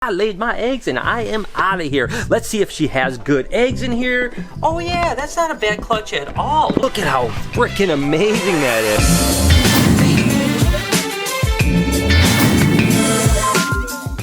I laid my eggs and I am out of here. Let's see if she has good eggs in here. Oh yeah, that's not a bad clutch at all. Look at how freaking amazing that is.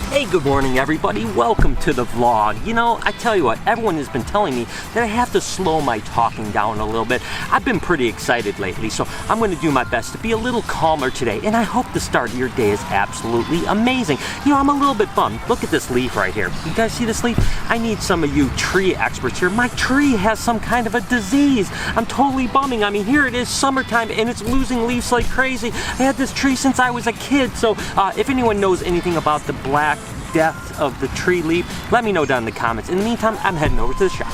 Hey, good morning everybody. Welcome to the vlog. You know, I tell you what, everyone has been telling me that I have to slow my talking down a little bit. I've been pretty excited lately, so I'm going to do my best to be a little calmer today, and I hope the start of your day is absolutely amazing. You know, I'm a little bit bummed. Look at this leaf right here. You guys see this leaf? I need some of you tree experts here. My tree has some kind of a disease. I'm totally bumming. I mean, here it is summertime and it's losing leaves like crazy. I had this tree since I was a kid, so if anyone knows anything about the black death of the tree leaf, let me know down in the comments. In the meantime, I'm heading over to the shop.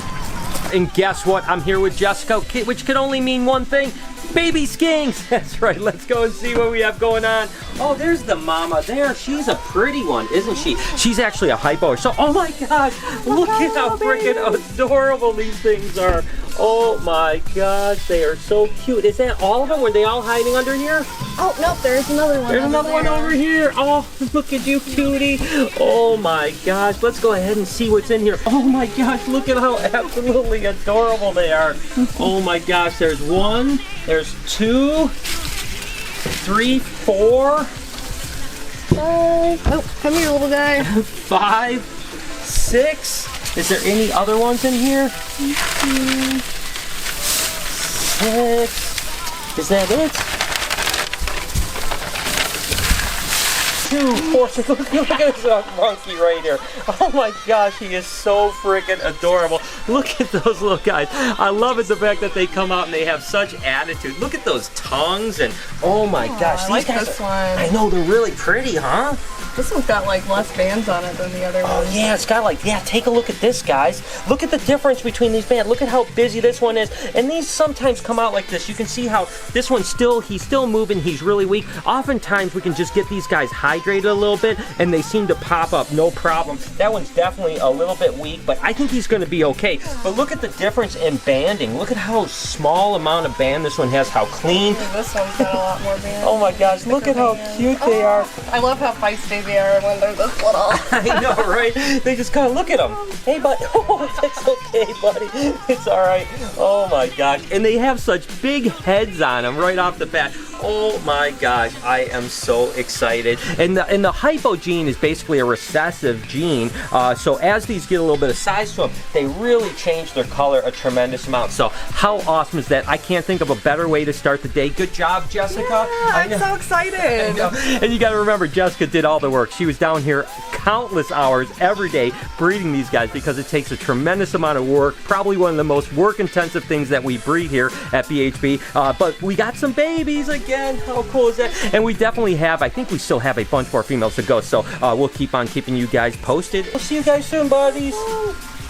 And guess what? I'm here with Jessica, which can only mean one thing. Baby skinks! That's right, let's go and see what we have going on. Oh, there's the mama there. She's a pretty one, isn't she? She's actually a hypo. So, oh my gosh, look at how freaking adorable these things are. Oh my gosh, they are so cute. Is that all of them? Were they all hiding under here? Oh, nope, there's another one. There's another one over here. Oh, look at you, cutie. Oh my gosh, let's go ahead and see what's in here. Oh my gosh, look at how absolutely adorable they are. Oh my gosh, there's one, there's two, three, four. Oh, come here, little guy. 5, 6. Is there any other ones in here? 6. Is that it? 2, 4, 6. Look at this monkey right here. Oh my gosh, he is so freaking adorable. Look at those little guys. I love it, the fact that they come out and they have such attitude. Look at those tongues and oh my gosh. I like this one. I know, they're really pretty, huh? This one's got like less bands on it than the other one. Oh yeah, it's got like, yeah, take a look at this, guys. Look at the difference between these bands. Look at how busy this one is. And these sometimes come out like this. You can see how this one's he's still moving, he's really weak. Oftentimes we can just get these guys hydrated a little bit and they seem to pop up, no problem. That one's definitely a little bit weak, but I think he's gonna be okay. But look at the difference in banding. Look at how small amount of band this one has, how clean. This one's got a lot more band. Oh my gosh, look at how cute they are. I love how feisty they are when they're this little. I know, right? They just kind of look at them. Hey, buddy. Oh, that's okay, buddy. It's all right. Oh my gosh. And they have such big heads on them right off the bat. Oh my gosh, I am so excited. And the hypo gene is basically a recessive gene. So as these get a little bit of size to them, they really change their color a tremendous amount. So how awesome is that? I can't think of a better way to start the day. Good job, Jessica. Yeah, I'm so excited. I know. And you got to remember, Jessica did all the work. She was down here countless hours every day breeding these guys because it takes a tremendous amount of work. Probably one of the most work-intensive things that we breed here at BHB. But we got some babies again. How cool is that? And we definitely have, I think we still have a bunch more females to go. So we'll keep on keeping you guys posted. We'll see you guys soon, buddies.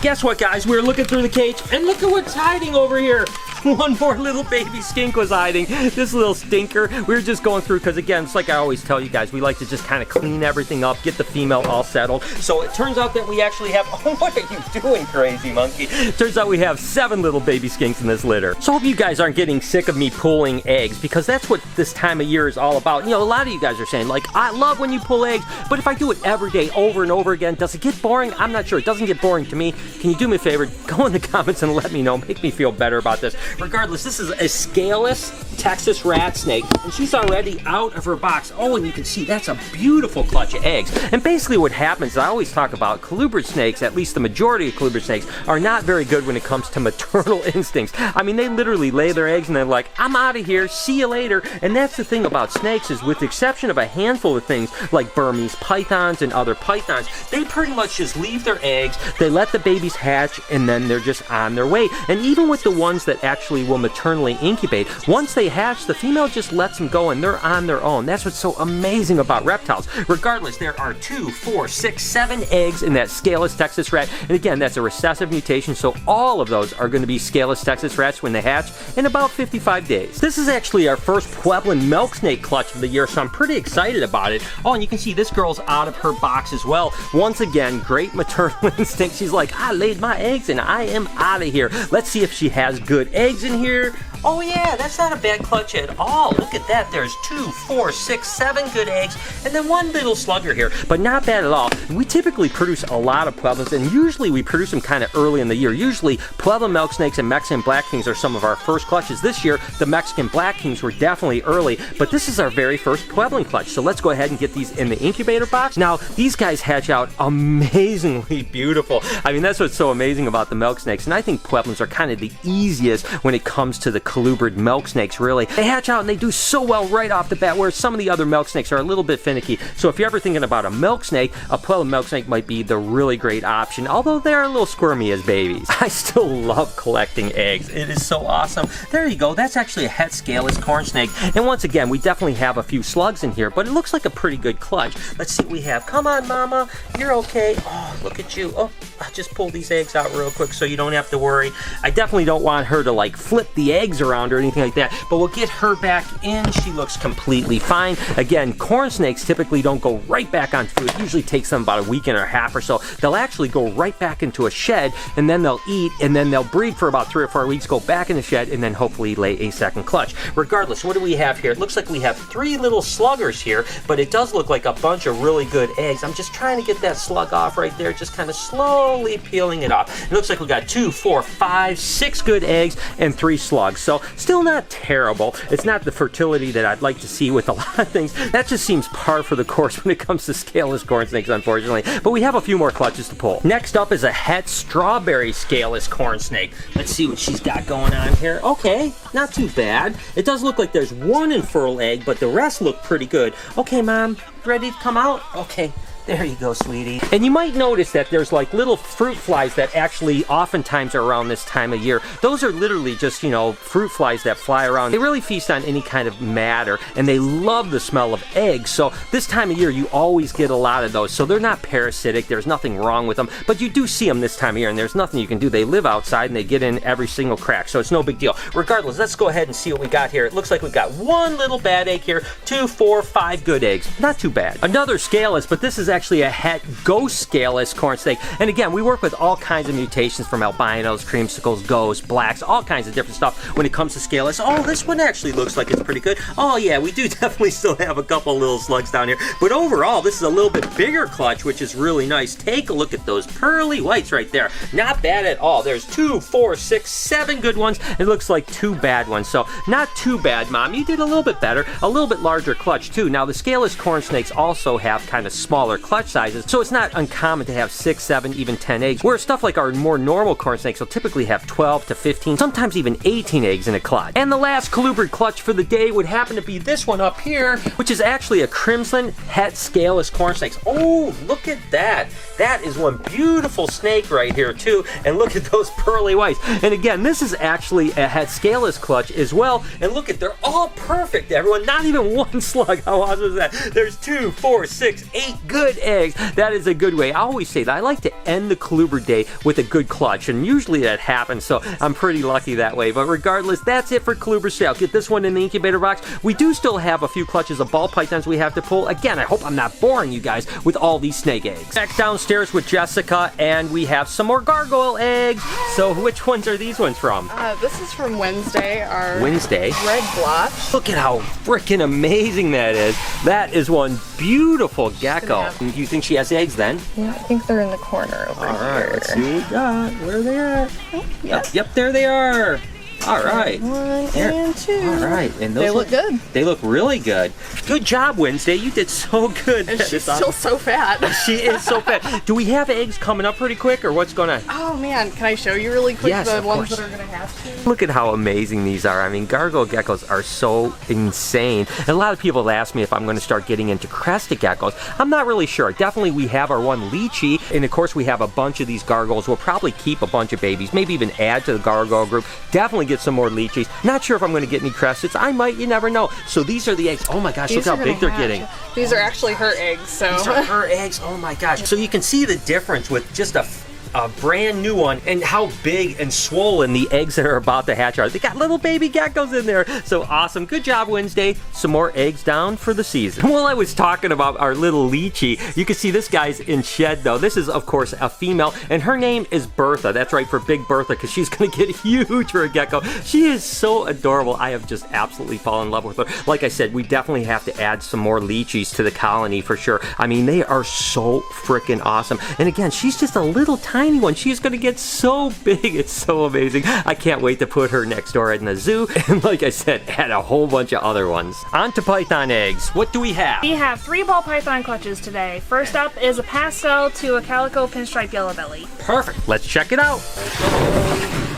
Guess what, guys? We were looking through the cage, and look at what's hiding over here. One more little baby skink was hiding. This little stinker. We were just going through, because again, it's like I always tell you guys, we like to just kind of clean everything up, get the female all settled. So it turns out that we actually have, oh, what are you doing, crazy monkey? Turns out we have 7 little baby skinks in this litter. So I hope you guys aren't getting sick of me pulling eggs, because that's what this time of year is all about. You know, a lot of you guys are saying, like, I love when you pull eggs, but if I do it every day over and over again, does it get boring? I'm not sure. It doesn't get boring to me. Can you do me a favor? Go in the comments and let me know. Make me feel better about this. Regardless, this is a Scaleless Texas rat snake, and she's already out of her box. Oh, and you can see that's a beautiful clutch of eggs. And basically what happens, I always talk about colubrid snakes, at least the majority of colubrid snakes, are not very good when it comes to maternal instincts. I mean, they literally lay their eggs and they're like, I'm out of here, see you later. And that's the thing about snakes, is with the exception of a handful of things like Burmese pythons and other pythons, they pretty much just leave their eggs, they let the babies hatch, and then they're just on their way. And even with the ones that actually will maternally incubate, once they hatch, the female just lets them go and they're on their own. That's what's so amazing about reptiles. Regardless, there are 2, 4, 6, 7 eggs in that Scaleless Texas rat. And again, that's a recessive mutation, so all of those are going to be Scaleless Texas rats when they hatch in about 55 days. This is actually our first Pueblan milk snake clutch of the year, so I'm pretty excited about it. Oh, and you can see this girl's out of her box as well. Once again, great maternal instinct. She's like, I laid my eggs and I am out of here. Let's see if she has good eggs in here. Oh yeah, that's not a bad clutch at all. Look at that. There's 2, 4, 6, 7 good eggs, and then one little slugger here, but not bad at all. We typically produce a lot of Pueblans, and usually we produce them kind of early in the year. Usually Pueblan milk snakes and Mexican black kings are some of our first clutches. This year, the Mexican black kings were definitely early, but this is our very first Pueblan clutch. So let's go ahead and get these in the incubator box. Now, these guys hatch out amazingly beautiful. I mean, that's what's so amazing about the milk snakes, and I think Pueblans are kind of the easiest when it comes to the colubrid milk snakes, really. They hatch out and they do so well right off the bat, where some of the other milk snakes are a little bit finicky. So if you're ever thinking about a milk snake, a Pueblan milk snake might be the really great option, although they're a little squirmy as babies. I still love collecting eggs. It is so awesome. There you go. That's actually a het scaleless corn snake. And once again, we definitely have a few slugs in here, but it looks like a pretty good clutch. Let's see what we have. Come on, Mama. You're okay. Oh, look at you. Oh, I'll just pull these eggs out real quick so you don't have to worry. I definitely don't want her to like flip the eggs around or anything like that, but we'll get her back in. She looks completely fine. Again, corn snakes typically don't go right back on food. It usually takes them about a week and a half or so. They'll actually go right back into a shed, and then they'll eat, and then they'll breed for about 3 or 4 weeks, go back in the shed, and then hopefully lay a second clutch. Regardless, what do we have here? It looks like we have 3 little sluggers here, but it does look like a bunch of really good eggs. I'm just trying to get that slug off right there, just kind of slowly peeling it off. It looks like we got 2, 4, 5, 6 good eggs and 3 slugs. So still not terrible. It's not the fertility that I'd like to see with a lot of things. That just seems par for the course when it comes to scaleless corn snakes, unfortunately. But we have a few more clutches to pull. Next up is a het strawberry scaleless corn snake. Let's see what she's got going on here. Okay, not too bad. It does look like there's 1 infertile egg, but the rest look pretty good. Okay, Mom, ready to come out? Okay. There you go, sweetie. And you might notice that there's like little fruit flies that actually oftentimes are around this time of year. Those are literally just, you know, fruit flies that fly around. They really feast on any kind of matter, and they love the smell of eggs. So this time of year, you always get a lot of those. So they're not parasitic. There's nothing wrong with them, but you do see them this time of year, and there's nothing you can do. They live outside, and they get in every single crack, so it's no big deal. Regardless, let's go ahead and see what we got here. It looks like we got 1 little bad egg here, 2, 4, 5 good eggs. Not too bad. Another scaleless, but this is actually a het ghost scaleless corn snake. And again, we work with all kinds of mutations, from albinos, creamsicles, ghosts, blacks, all kinds of different stuff when it comes to scaleless. Oh, this one actually looks like it's pretty good. Oh yeah, we do definitely still have a couple little slugs down here. But overall, this is a little bit bigger clutch, which is really nice. Take a look at those pearly whites right there. Not bad at all. There's 2, 4, 6, 7 good ones. It looks like 2 bad ones. So not too bad, Mom. You did a little bit better. A little bit larger clutch too. Now the scaleless corn snakes also have kind of smaller clutch sizes, so it's not uncommon to have 6, 7, even 10 eggs, where stuff like our more normal corn snakes will typically have 12 to 15, sometimes even 18 eggs in a clutch. And the last colubrid clutch for the day would happen to be this one up here, which is actually a crimson het scaleless corn snakes. Oh, look at that. That is one beautiful snake right here too, and look at those pearly whites. And again, this is actually a het scaleless clutch as well, and look at, they're all perfect, everyone. Not even 1 slug. How awesome is that? There's 2, 4, 6, 8 good eggs. That is a good way. I always say that I like to end the colubrid day with a good clutch, and usually that happens, so I'm pretty lucky that way. But regardless, that's it for colubrid sale. Get this one in the incubator box. We do still have a few clutches of ball pythons we have to pull. Again, I hope I'm not boring you guys with all these snake eggs. Back downstairs with Jessica, and we have some more gargoyle eggs. So which ones are these ones from? This is from Wednesday, our Wednesday red blotch. Look at how freaking amazing that is. That is one beautiful gecko. Do you think she has eggs then? Yeah, I think they're in the corner over here. Alright, let's see what we got. Where are they at? Oh, yeah. Yep, there they are. Alright. 1 and 2. Alright, and those they look good. They look really good. Good job, Wednesday. You did so good. And she's still so fat. She is so fat. Do we have eggs coming up pretty quick, or what's going on? Oh man, can I show you really quick Yes, the of ones course. that are gonna have to? Look at how amazing these are. I mean, gargoyle geckos are so insane. And a lot of people have asked me if I'm going to start getting into crested geckos. I'm not really sure. Definitely we have our one leachy, and of course we have a bunch of these gargoyles. We'll probably keep a bunch of babies, maybe even add to the gargoyle group. Definitely get some more leachies. Not sure if I'm going to get any cresteds. I might, you never know. So these are the eggs. Oh my gosh, These look how big they're hatch. getting. These are actually her eggs, so. These are her eggs. Oh my gosh. So you can see the difference with just a a brand new one, and how big and swollen the eggs that are about to hatch are. They got little baby geckos in there. So awesome. Good job, Wednesday. Some more eggs down for the season. While I was talking about our little leechie, you can see this guy's in shed though. This is of course a female, and her name is Bertha. That's right, for Big Bertha, because she's gonna get huge for a gecko. She is so adorable. I have just absolutely fallen in love with her. Like I said, we definitely have to add some more leechies to the colony for sure. I mean, they are so freaking awesome. And again, she's just a little tiny one. She's gonna get so big. It's so amazing. I can't wait to put her next door in the zoo. And like I said, add a whole bunch of other ones. On to python eggs. What do we have? We have 3 ball python clutches today. First up is a pastel to a calico pinstripe yellow belly. Perfect. Let's check it out.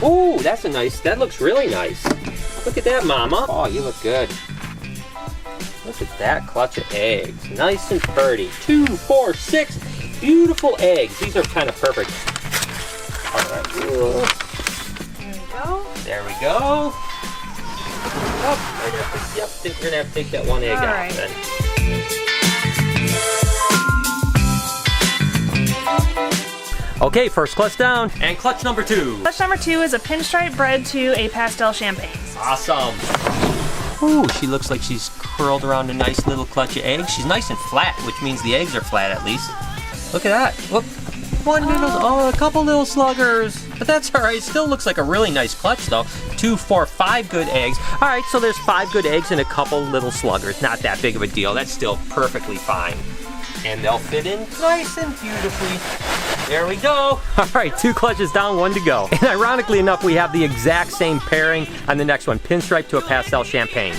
Oh, that's a nice, that looks really nice. Look at that, Mama. Oh, you look good. Look at that clutch of eggs. Nice and pretty. 2, 4, 6 beautiful eggs. These are kind of perfect. All right. There we go. There we go. Oh, yep, think we're gonna have to take that one egg out right. then. Okay, first clutch down. And clutch number 2. Clutch number 2 is a pinstripe bred to a pastel champagne. Awesome. Ooh, she looks like she's curled around a nice little clutch of eggs. She's nice and flat, which means the eggs are flat at least. Look at that. Look. A couple little sluggers. But that's all right. Still looks like a really nice clutch though. 2, 4, 5 good eggs. All right, so there's 5 good eggs and a couple little sluggers. Not that big of a deal. That's still perfectly fine. And they'll fit in nice and beautifully. There we go. All right, 2 clutches down, 1 to go. And ironically enough, we have the exact same pairing on the next one. Pinstripe to a pastel champagne.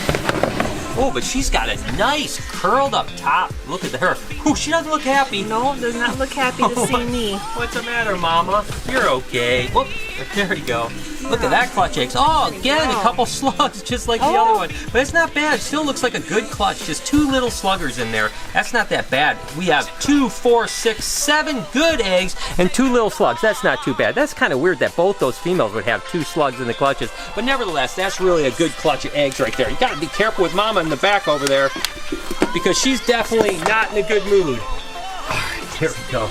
Oh, but she's got a nice curled up top. Look at her. Oh, she doesn't look happy. No, does not look happy to see me. What's the matter, Mama? You're okay. Whoop, there you go. Look at that clutch eggs. Oh, again, a couple slugs, just like the other one. But it's not bad. It still looks like a good clutch. Just 2 little sluggers in there. That's not that bad. We have 2, 4, 6, 7 good eggs and 2 little slugs. That's not too bad. That's kind of weird that both those females would have 2 slugs in the clutches. But nevertheless, that's really a good clutch of eggs right there. You got to be careful with Mama in the back over there, because she's definitely not in a good mood. All right, there we go.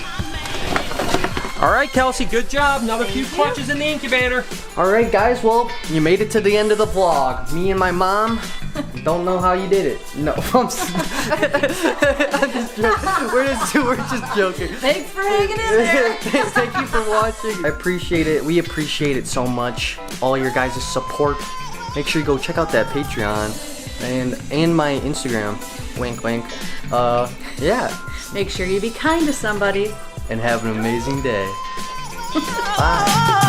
All right, Kelsey, good job. Another few clutches in the incubator. All right, guys, well, you made it to the end of the vlog. Me and my mom don't know how you did it. No, I'm just joking. We're just joking. Thanks for hanging in there. Thank you for watching. I appreciate it. We appreciate it so much. All your guys' support. Make sure you go check out that Patreon and my Instagram. Wink, wink. Yeah. Make sure you be kind to somebody. And have an amazing day. Bye.